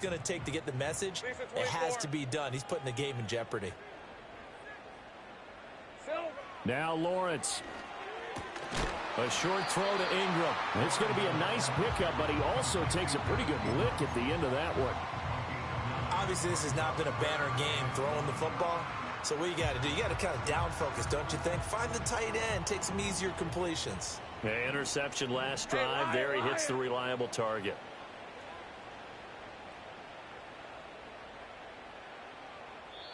going to take to get the message, it has to be done. He's putting the game in jeopardy. Now Lawrence. A short throw to Ingram. It's going to be a nice pickup, but he also takes a pretty good lick at the end of that one. Obviously, this has not been a banner game throwing the football. So what you got to do, you got to kind of down focus, don't you think? Find the tight end, take some easier completions. Yeah, interception last drive. There he hits the reliable target.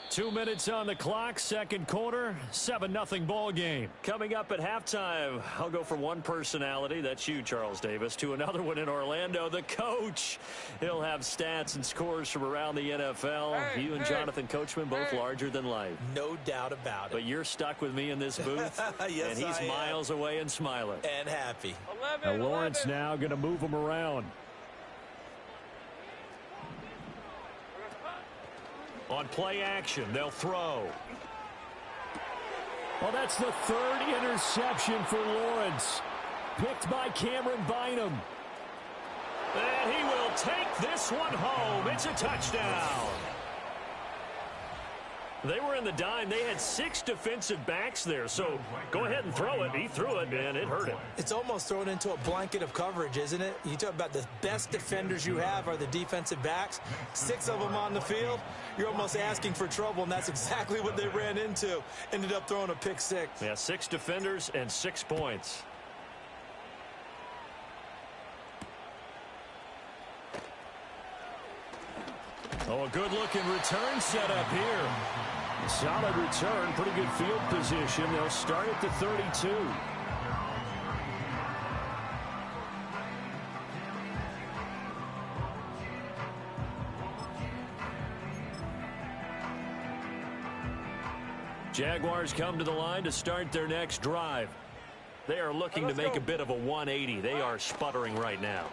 2 minutes on the clock, second quarter, 7-0 ball game. Coming up at halftime, I'll go from one personality, that's you, Charles Davis, to another one in Orlando, the coach. He'll have stats and scores from around the NFL. You and Jonathan Coachman both larger than life. No doubt about it. But you're stuck with me in this booth, yes, and he's miles away and smiling. And happy. Now Lawrence now going to move him around. On play action, they'll throw. Well, that's the third interception for Lawrence. Picked by Cameron Bynum. And he will take this one home. It's a touchdown. They were in the dime. They had 6 defensive backs there. So go ahead and throw it. He threw it, and it hurt him. It's almost thrown into a blanket of coverage, isn't it? You talk about the best defenders you have are the defensive backs. 6 of them on the field. You're almost asking for trouble, and that's exactly what they ran into. Ended up throwing a pick 6. Yeah, 6 defenders and 6 points. Oh, a good-looking return set up here. Solid return, pretty good field position. They'll start at the 32. Jaguars come to the line to start their next drive. They are looking to make a bit of a 180. They are sputtering right now.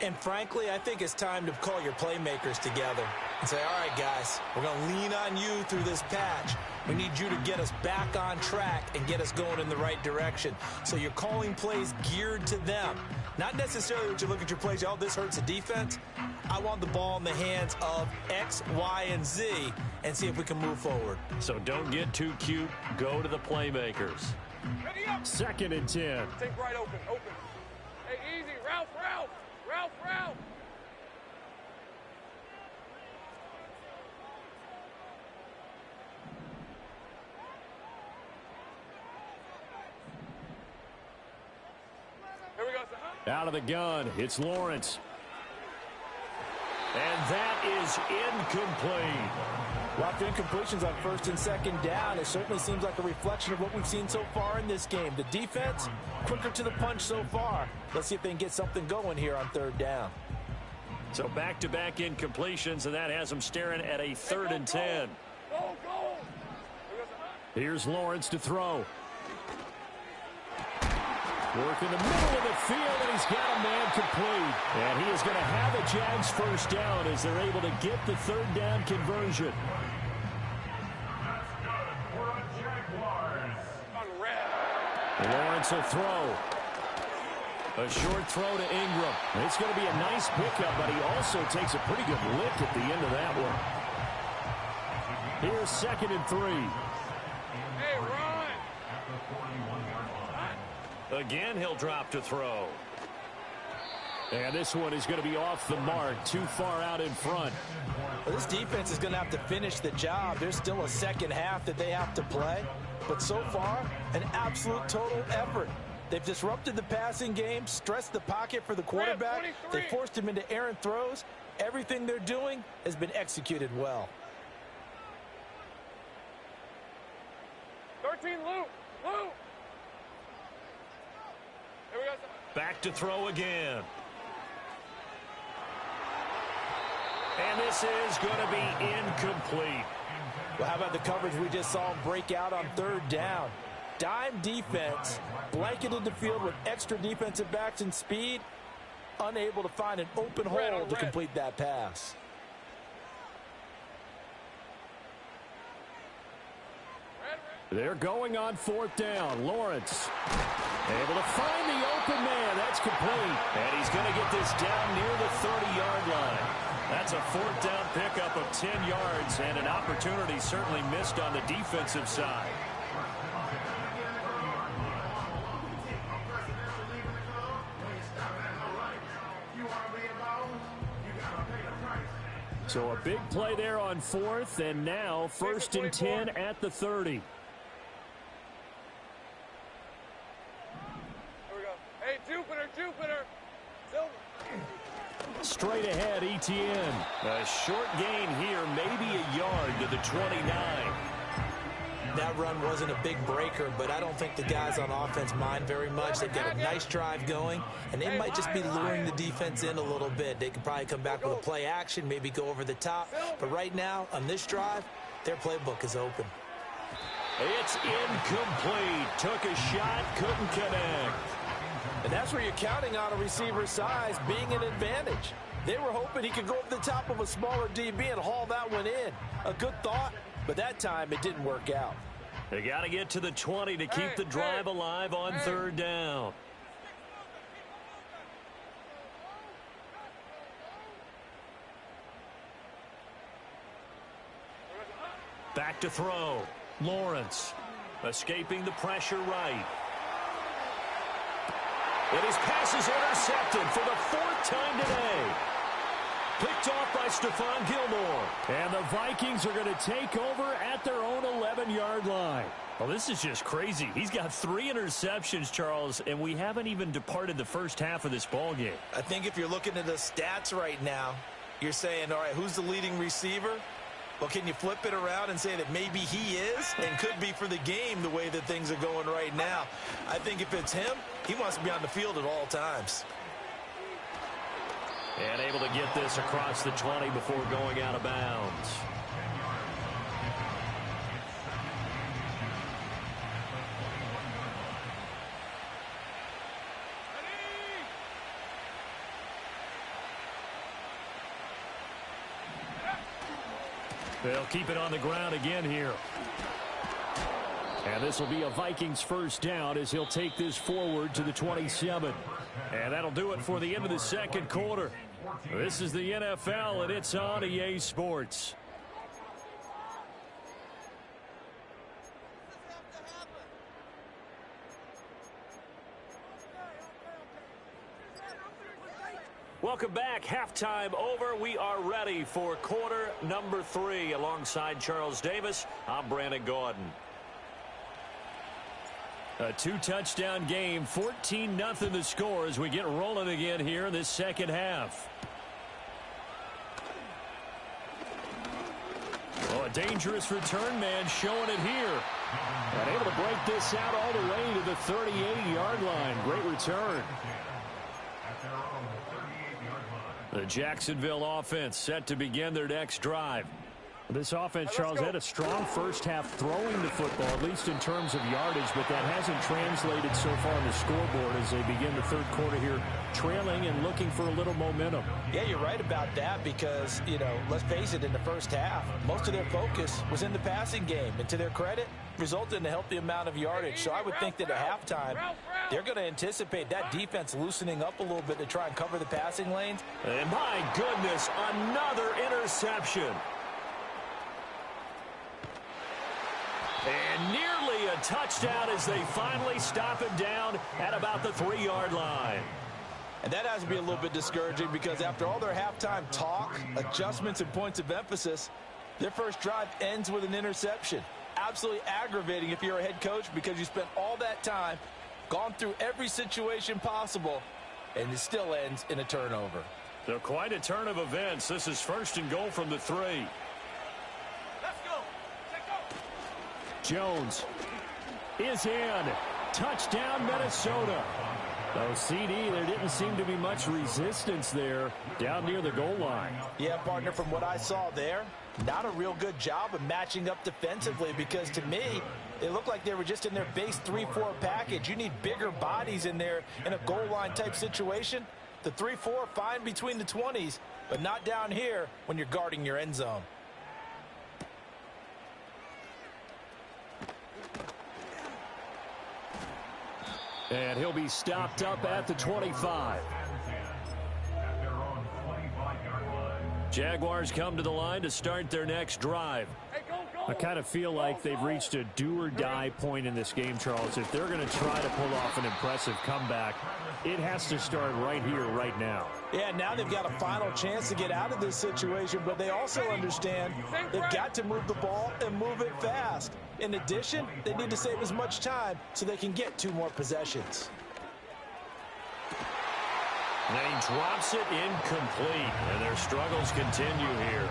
And frankly, I think it's time to call your playmakers together and say, all right, guys, we're going to lean on you through this patch. We need you to get us back on track and get us going in the right direction. So you're calling plays geared to them. Not necessarily what you look at your plays, oh, this hurts the defense. I want the ball in the hands of X, Y, and Z and see if we can move forward. So don't get too cute. Go to the playmakers. 2nd and 10. Take right open. Hey, easy. Ralph. Here we go, son. Out of the gun, it's Lawrence. And that is incomplete. Lots of incompletions on 1st and 2nd down. It certainly seems like a reflection of what we've seen so far in this game. The defense, quicker to the punch so far. Let's see if they can get something going here on 3rd down. So back-to-back incompletions, and that has them staring at a 3rd and 10. Go. Here's Lawrence to throw. Work in the middle of the field, and he's got a man complete. And he is going to have a Jags first down as they're able to get the 3rd down conversion. Lawrence will throw. A short throw to Ingram. It's going to be a nice pickup, but he also takes a pretty good lick at the end of that one. Here's 2nd and 3. Hey, run! Again, he'll drop to throw. And this one is going to be off the mark, too far out in front. Well, this defense is going to have to finish the job. There's still a second half that they have to play. But so far, an absolute total effort. They've disrupted the passing game, stressed the pocket for the quarterback. They forced him into errant throws. Everything they're doing has been executed well. 13, Luke. Here we go. Back to throw again. And this is going to be incomplete. Well, how about the coverage we just saw him break out on 3rd down? Dime defense, blanketed the field with extra defensive backs and speed, unable to find an open hole to complete that pass. They're going on 4th down. Lawrence able to find the open man. That's complete. And he's going to get this down near the 30-yard line. That's a fourth down pickup of 10 yards and an opportunity certainly missed on the defensive side. So a big play there on fourth, and now first and 10 at the 30. Here we go. Hey, Jupiter. Silver. Straight ahead, Etienne. A short gain here, maybe a yard to the 29. That run wasn't a big breaker, but I don't think the guys on offense mind very much. They've got a nice drive going, and they might just be luring the defense in a little bit. They can probably come back with a play action, maybe go over the top. But right now, on this drive, their playbook is open. It's incomplete. Took a shot, couldn't connect. And that's where you're counting on a receiver's size being an advantage. They were hoping he could go over the top of a smaller DB and haul that one in. A good thought, but that time it didn't work out. They got to get to the 20 to keep the drive alive on third down. Back to throw. Lawrence escaping the pressure right. And his pass is intercepted for the fourth time today. Picked off by Stephon Gilmore. And the Vikings are going to take over at their own 11-yard line. Well, this is just crazy. He's got 3 interceptions, Charles, and we haven't even departed the first half of this ball game. I think if you're looking at the stats right now, you're saying, all right, who's the leading receiver? Well, can you flip it around and say that maybe he is and could be for the game the way that things are going right now? I think if it's him, he wants to be on the field at all times. And able to get this across the 20 before going out of bounds. They'll keep it on the ground again here. And this will be a Vikings first down as he'll take this forward to the 27. And that'll do it for the end of the second quarter. This is the NFL, and it's on EA Sports. Welcome back. Halftime over. We are ready for quarter number 3. Alongside Charles Davis, I'm Brandon Gordon. A 2-touchdown game, 14-0 the score as we get rolling again here in this second half. Oh, a dangerous return man showing it here. And able to break this out all the way to the 38-yard line. Great return. The Jacksonville offense set to begin their next drive. This offense, Charles, had a strong first half throwing the football, at least in terms of yardage, but that hasn't translated so far on the scoreboard as they begin the third quarter here, trailing and looking for a little momentum. Yeah, you're right about that because, you know, let's face it, in the first half, most of their focus was in the passing game. And to their credit, resulted in a healthy amount of yardage. So I would think that at halftime, they're going to anticipate that defense loosening up a little bit to try and cover the passing lanes. And my goodness, another interception. And nearly a touchdown as they finally stop him down at about the 3-yard line. And that has to be a little bit discouraging because after all their halftime talk, adjustments, and points of emphasis, their first drive ends with an interception. Absolutely aggravating if you're a head coach because you spent all that time, gone through every situation possible, and it still ends in a turnover. So quite a turn of events. This is first and goal from the 3. Jones is in. Touchdown, Minnesota. Oh, CD, there didn't seem to be much resistance there down near the goal line. Yeah, partner, from what I saw there, not a real good job of matching up defensively because to me, it looked like they were just in their base 3-4 package. You need bigger bodies in there in a goal line type situation. The 3-4, fine between the 20s, but not down here when you're guarding your end zone. And he'll be stopped up at the 25. Jaguars come to the line to start their next drive. I kind of feel like they've reached a do-or-die point in this game, Charles. If they're going to try to pull off an impressive comeback, it has to start right here, right now. Yeah, now they've got a final chance to get out of this situation, but they also understand they've got to move the ball and move it fast. In addition, they need to save as much time so they can get 2 more possessions. And he drops it incomplete, and their struggles continue here.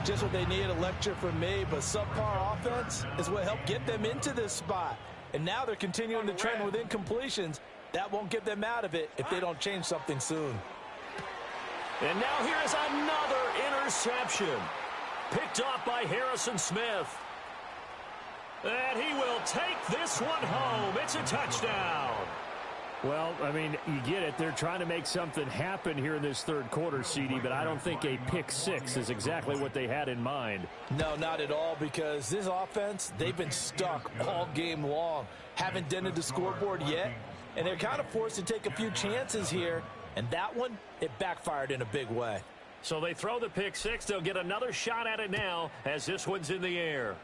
Just what they need, a lecture from me, but subpar offense is what helped get them into this spot. And now they're continuing the trend with incompletions. That won't get them out of it if they don't change something soon. And now here's another interception. Picked off by Harrison Smith. And he will take this one home. It's a touchdown. Well, I mean, you get it. They're trying to make something happen here in this third quarter, CD, but I don't think a pick 6 is exactly what they had in mind. No, not at all, because this offense, they've been stuck all game long. Haven't dented the scoreboard yet, and they're kind of forced to take a few chances here, and that one, it backfired in a big way. So they throw the pick 6. They'll get another shot at it now as this one's in the air.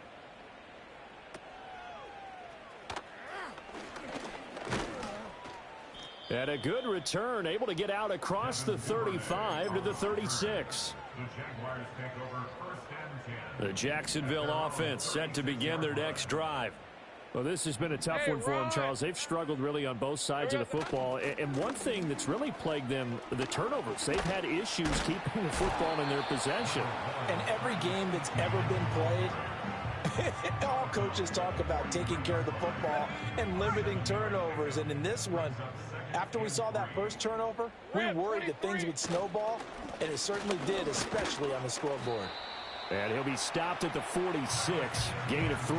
And a good return, able to get out across the 35 to the 36. The Jacksonville offense set to begin their next drive. Well, this has been a tough one for them, Charles. They've struggled really on both sides of the football. And one thing that's really plagued them, the turnovers. They've had issues keeping the football in their possession. And every game that's ever been played, all coaches talk about taking care of the football and limiting turnovers. And in this one, after we saw that first turnover, we worried that things would snowball, and it certainly did, especially on the scoreboard. And he'll be stopped at the 46, gain of 3.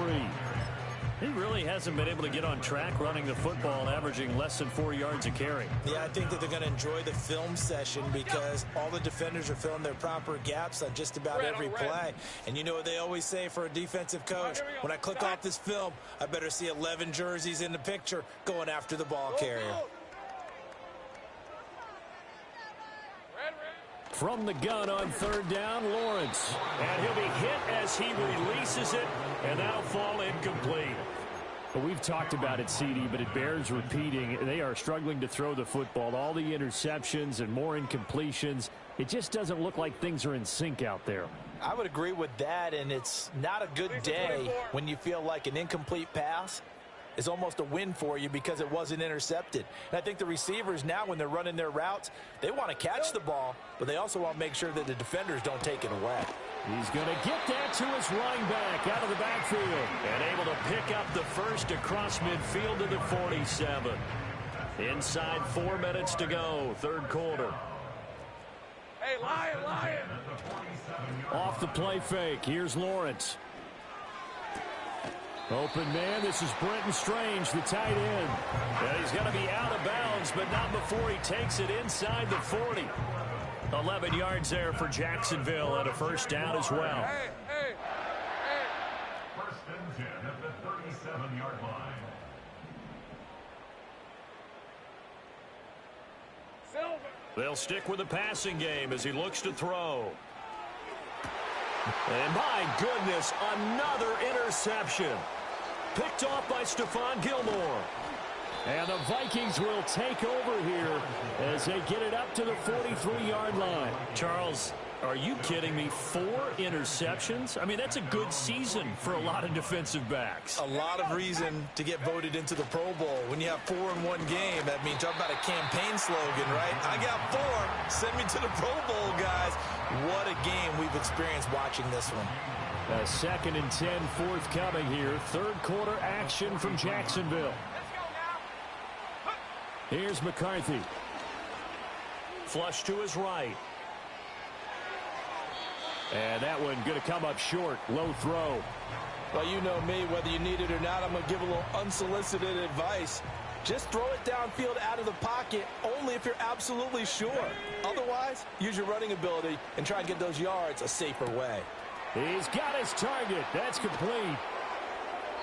He really hasn't been able to get on track running the football, averaging less than 4 yards a carry. Yeah, I think that they're going to enjoy the film session because all the defenders are filling their proper gaps on just about every play. And you know what they always say for a defensive coach? When I click off this film, I better see 11 jerseys in the picture going after the ball carrier. From the gun on third down, Lawrence. And he'll be hit as he releases it, and that'll fall incomplete. Well, we've talked about it, CD, but it bears repeating. They are struggling to throw the football. All the interceptions and more incompletions. It just doesn't look like things are in sync out there. I would agree with that, and it's not a good day when you feel like an incomplete pass is almost a win for you because it wasn't intercepted. And I think the receivers now, when they're running their routes, they want to catch the ball, but they also want to make sure that the defenders don't take it away. He's going to get that to his running back out of the backfield. And able to pick up the first across midfield to the 47. Inside 4 minutes to go, third quarter. Hey, Lion! Off the play fake, here's Lawrence. Open man, this is Brenton Strange, the tight end. And he's going to be out of bounds, but not before he takes it inside the 40. 11 yards there for Jacksonville and a first down as well. Hey. First and 10 at the 37-yard line. Silver. They'll stick with the passing game as he looks to throw. And my goodness, another interception. Picked off by Stephon Gilmore. And the Vikings will take over here as they get it up to the 43-yard line. Charles, are you kidding me? 4 interceptions? I mean, that's a good season for a lot of defensive backs. A lot of reason to get voted into the Pro Bowl. When you have 4 in one game, that means talk about a campaign slogan, right? I got 4. Send me to the Pro Bowl, guys. What a game we've experienced watching this one. A 2nd and 10 forthcoming here. Third quarter action from Jacksonville. Here's McCarthy. Flush to his right. And that one going to come up short. Low throw. Well, you know me, whether you need it or not, I'm going to give a little unsolicited advice. Just throw it downfield out of the pocket only if you're absolutely sure. Otherwise, use your running ability and try and get those yards a safer way. He's got his target. That's complete.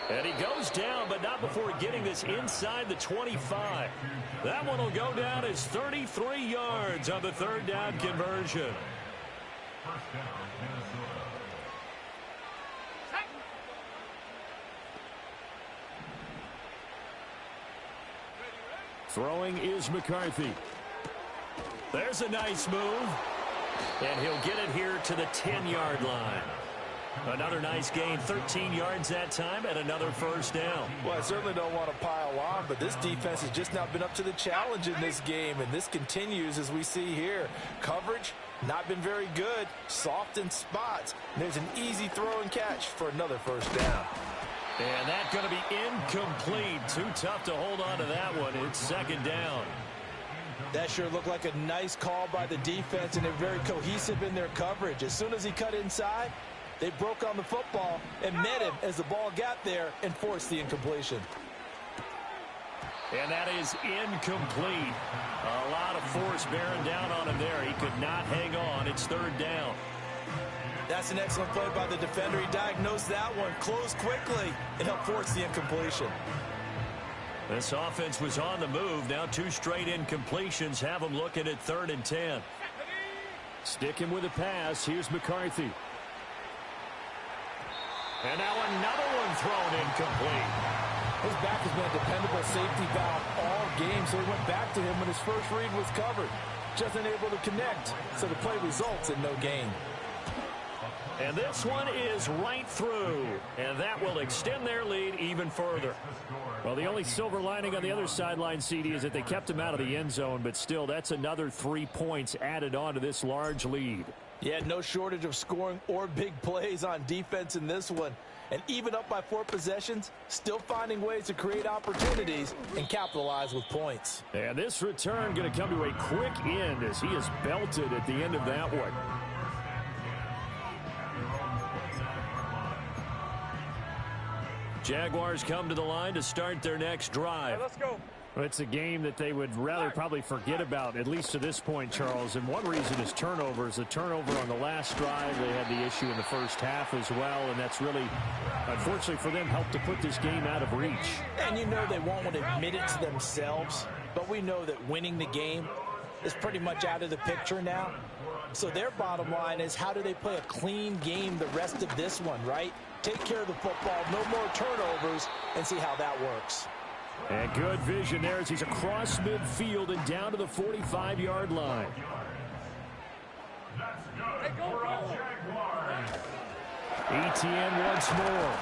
And he goes down, but not before getting this inside the 25. That one will go down as 33 yards on the third down conversion. First down, Minnesota. Throwing is McCarthy. There's a nice move. And he'll get it here to the 10-yard line. Another nice gain, 13 yards that time, and another first down. Well, I certainly don't want to pile on, but this defense has just not been up to the challenge in this game, and this continues as we see here. Coverage, not been very good, soft in spots. And there's an easy throw and catch for another first down. And that's going to be incomplete. Too tough to hold on to that one. It's second down. That sure looked like a nice call by the defense, and they're very cohesive in their coverage. As soon as he cut inside, they broke on the football and met him as the ball got there and forced the incompletion. And that is incomplete. A lot of force bearing down on him there. He could not hang on. It's third down. That's an excellent play by the defender. He diagnosed that one, closed quickly, and helped force the incompletion. This offense was on the move. Now two straight incompletions have them looking at 3rd and 10. Sticking with a pass. Here's McCarthy. And now another one thrown incomplete. His back has been a dependable safety valve all game, so he went back to him when his first read was covered. Just unable to connect, so the play results in no gain. And this one is right through, and that will extend their lead even further. Well, the only silver lining on the other sideline, CD, is that they kept him out of the end zone, but still, that's another 3 points added on to this large lead. Yeah, no shortage of scoring or big plays on defense in this one. And even up by 4 possessions, still finding ways to create opportunities and capitalize with points. And this return going to come to a quick end as he is belted at the end of that one. Jaguars come to the line to start their next drive. Let's go. Well, it's a game that they would rather probably forget about, at least to this point, Charles. And one reason is turnovers. The turnover on the last drive, they had the issue in the first half as well, and that's really, unfortunately for them, helped to put this game out of reach. And you know they won't want to admit it to themselves, but we know that winning the game is pretty much out of the picture now. So their bottom line is, how do they play a clean game the rest of this one, right? Take care of the football, no more turnovers, and see how that works. And good vision there as he's across midfield and down to the 45-yard line. Hey, go, ETN once more.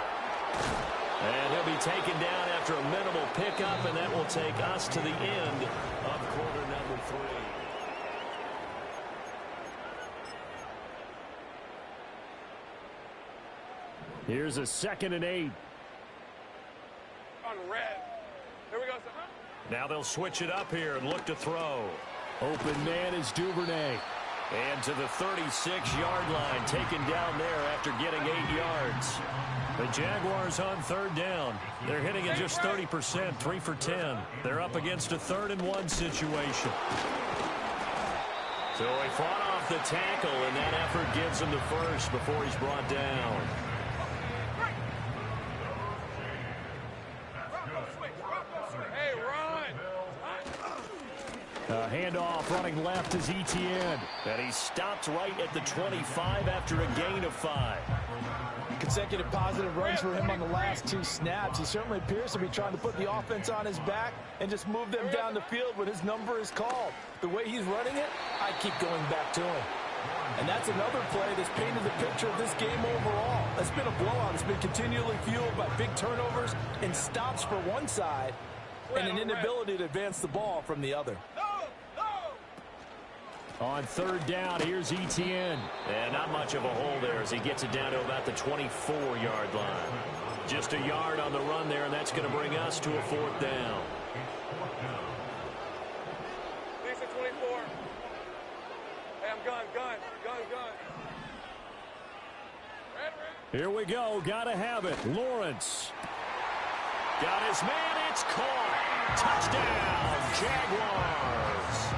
And he'll be taken down after a minimal pickup, and that will take us to the end of quarter number 3. Here's a 2nd and 8. On red. Here we go, son. Now they'll switch it up here and look to throw. Open man is Duvernay. And to the 36-yard line, taken down there after getting 8 yards. The Jaguars on 3rd down. They're hitting at just 30%, 3 for 10. They're up against a 3rd and 1 situation. So he fought off the tackle, and that effort gives him the first before he's brought down. Hey, run. Handoff running left is ETN. And he stopped right at the 25 after a gain of 5. Consecutive positive runs for him on the last 2 snaps. He certainly appears to be trying to put the offense on his back and just move them down the field when his number is called. The way he's running it, I keep going back to him. And that's another play that's painted the picture of this game overall. It's been a blowout. It's been continually fueled by big turnovers and stops for one side and an inability to advance the ball from the other. On 3rd down, here's ETN. And not much of a hole there as he gets it down to about the 24-yard line. Just a yard on the run there, and that's going to bring us to a 4th down. Lisa 24. Hey, I'm gun. Here we go. Gotta have it. Lawrence. Got his man. It's caught. Touchdown, Jaguars.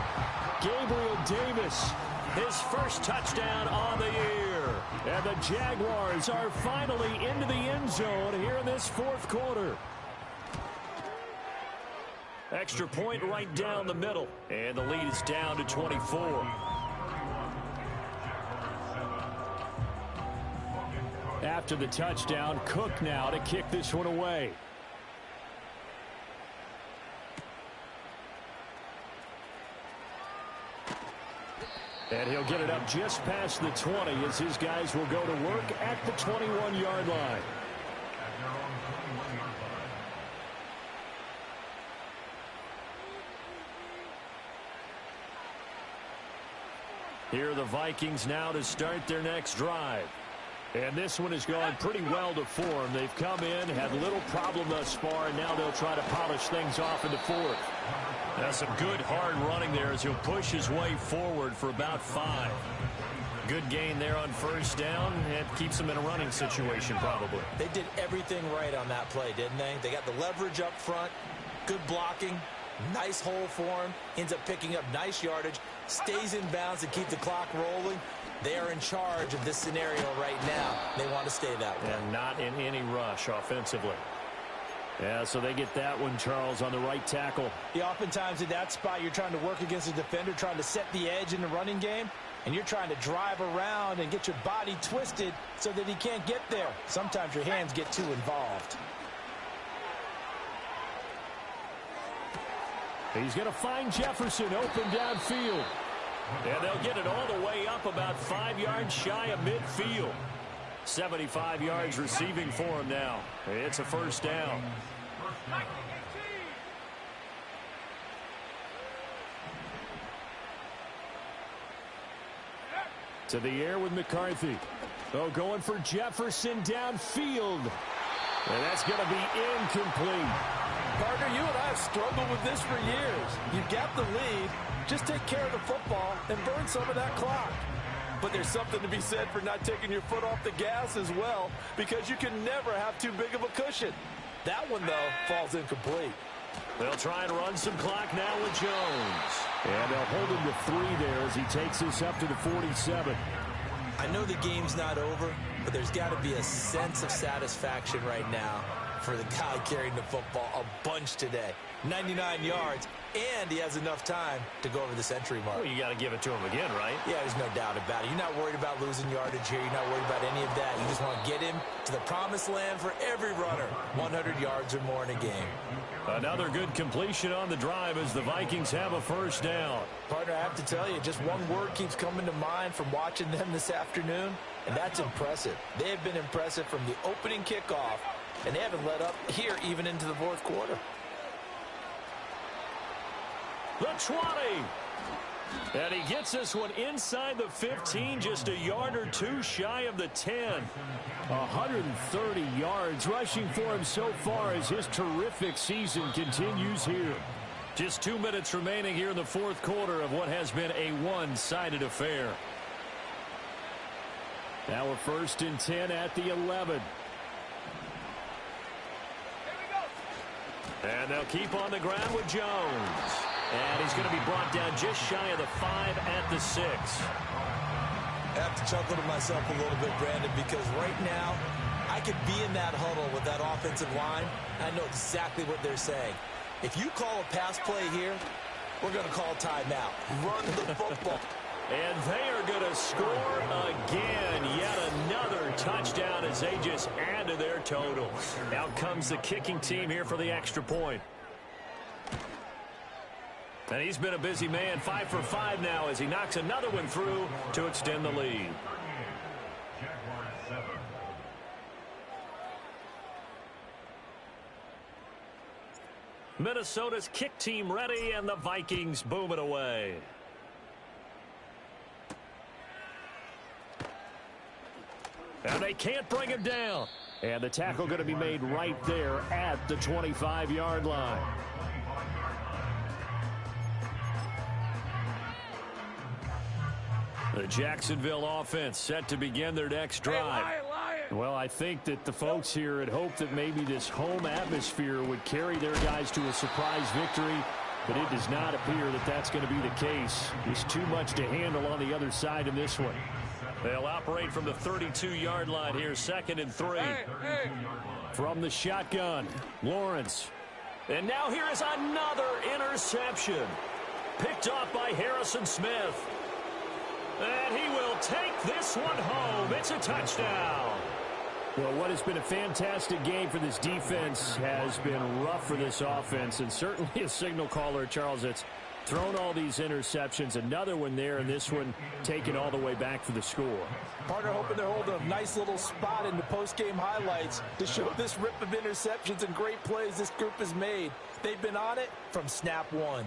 Gabriel Davis. His first touchdown on the year. And the Jaguars are finally into the end zone here in this 4th quarter. Extra point right down the middle. And the lead is down to 24. after the touchdown. Cook now to kick this one away. And he'll get it up just past the 20 as his guys will go to work at the 21-yard line. Here are the Vikings now to start their next drive. And this one has gone pretty well to form. They've come in, had little problem thus far, and now they'll try to polish things off in the fourth. That's some good hard running there as he'll push his way forward for about 5. Good gain there on first down. It keeps them in a running situation probably. They did everything right on that play, didn't they? They got the leverage up front, good blocking, nice hole for him, ends up picking up nice yardage, stays in bounds to keep the clock rolling. They are in charge of this scenario right now. They want to stay that way. And not in any rush offensively. Yeah, so they get that one, Charles, on the right tackle. Yeah, oftentimes in that spot, you're trying to work against a defender, trying to set the edge in the running game, and you're trying to drive around and get your body twisted so that he can't get there. Sometimes your hands get too involved. He's going to find Jefferson open downfield. And they'll get it all the way up about 5 yards shy of midfield. 75 yards receiving for him now. It's a first down. To the air with McCarthy. Oh, going for Jefferson downfield. And that's going to be incomplete. Partner, you and I have struggled with this for years. You've got the lead. Just take care of the football and burn some of that clock. But there's something to be said for not taking your foot off the gas as well, because you can never have too big of a cushion. That one, though, falls incomplete. They'll try and run some clock now with Jones. And they'll hold him to 3 there as he takes us up to the 47. I know the game's not over, but there's got to be a sense of satisfaction right now for the guy carrying the football a bunch today. 99 yards, and he has enough time to go over the century mark. Well, you got to give it to him again, right? Yeah, there's no doubt about it. You're not worried about losing yardage here. You're not worried about any of that. You just want to get him to the promised land for every runner. 100 yards or more in a game. Another good completion on the drive as the Vikings have a first down. Partner, I have to tell you, just one word keeps coming to mind from watching them this afternoon, and that's impressive. They have been impressive from the opening kickoff, and they haven't let up here even into the fourth quarter. The 20. And he gets this one inside the 15, just a yard or two shy of the 10. 130 yards rushing for him so far as his terrific season continues here. Just 2 minutes remaining here in the fourth quarter of what has been a one-sided affair. Now a 1st and 10 at the 11. And they'll keep on the ground with Jones. And he's going to be brought down just shy of the 5 at the 6. I have to chuckle to myself a little bit, Brandon, because right now I could be in that huddle with that offensive line. I know exactly what they're saying. If you call a pass play here, we're going to call timeout. Run the football. And they are going to score again. Yet another touchdown as they just add to their totals. Out comes the kicking team here for the extra point. And he's been a busy man, 5 for 5 now as he knocks another one through to extend the lead. Minnesota's kick team ready, and the Vikings boom it away. And they can't bring him down. And the tackle going to be made right there at the 25-yard line. The Jacksonville offense set to begin their next drive. Well, I think that the folks here had hoped that maybe this home atmosphere would carry their guys to a surprise victory, but it does not appear that that's going to be the case. There's too much to handle on the other side in this one. They'll operate from the 32-yard line here, 2nd and 3. From the shotgun, Lawrence. And now here is another interception. Picked off by Harrison Smith. And he will take this one home. It's a touchdown. Well, what has been a fantastic game for this defense has been rough for this offense, and certainly a signal caller, Charles, that's thrown all these interceptions. Another one there, and this one taken all the way back for the score. Partner hoping they're holding a nice little spot in the post-game highlights to show this rip of interceptions and great plays this group has made. They've been on it from snap one.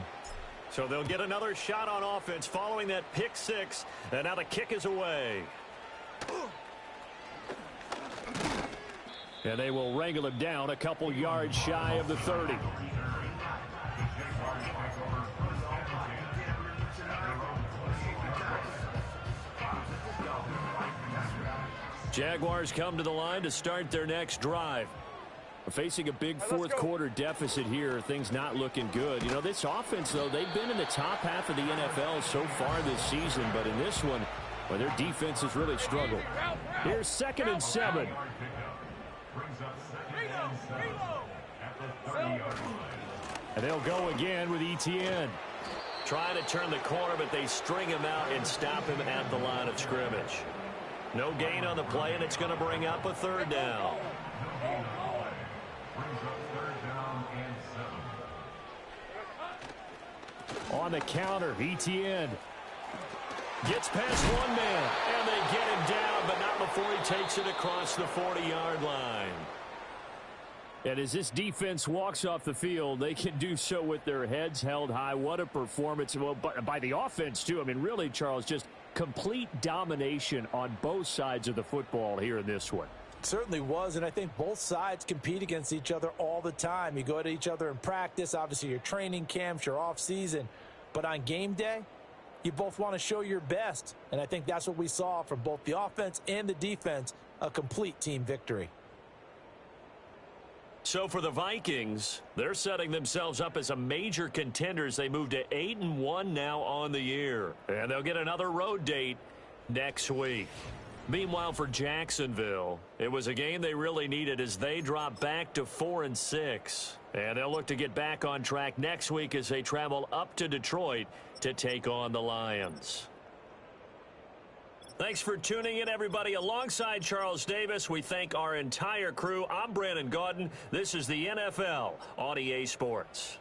So they'll get another shot on offense following that pick six, and now the kick is away. And they will wrangle him down a couple yards shy of the 30. Jaguars come to the line to start their next drive. Facing a big fourth quarter deficit here, things not looking good. You know, this offense, though, they've been in the top half of the NFL so far this season, but in this one, well, their defense has really struggled. Here's 2nd and 7. And they'll go again with Etienne. Trying to turn the corner, but they string him out and stop him at the line of scrimmage. No gain on the play, and it's going to bring up a 3rd down. On the counter, Etienne gets past one man, and they get him down, but not before he takes it across the 40-yard line. And as this defense walks off the field, they can do so with their heads held high. What a performance. Well, by the offense, too. I mean, really, Charles, just complete domination on both sides of the football here in this one. It certainly was, and I think both sides compete against each other all the time. You go at each other in practice, obviously your training camps, your off-season. But on game day, you both want to show your best. And I think that's what we saw from both the offense and the defense, a complete team victory. So for the Vikings, they're setting themselves up as a major contender as they move to 8-1 now on the year. And they'll get another road date next week. Meanwhile, for Jacksonville, it was a game they really needed as they drop back to 4-6. And they'll look to get back on track next week as they travel up to Detroit to take on the Lions. Thanks for tuning in, everybody. Alongside Charles Davis, we thank our entire crew. I'm Brandon Gaudin. This is the NFL on EA Sports.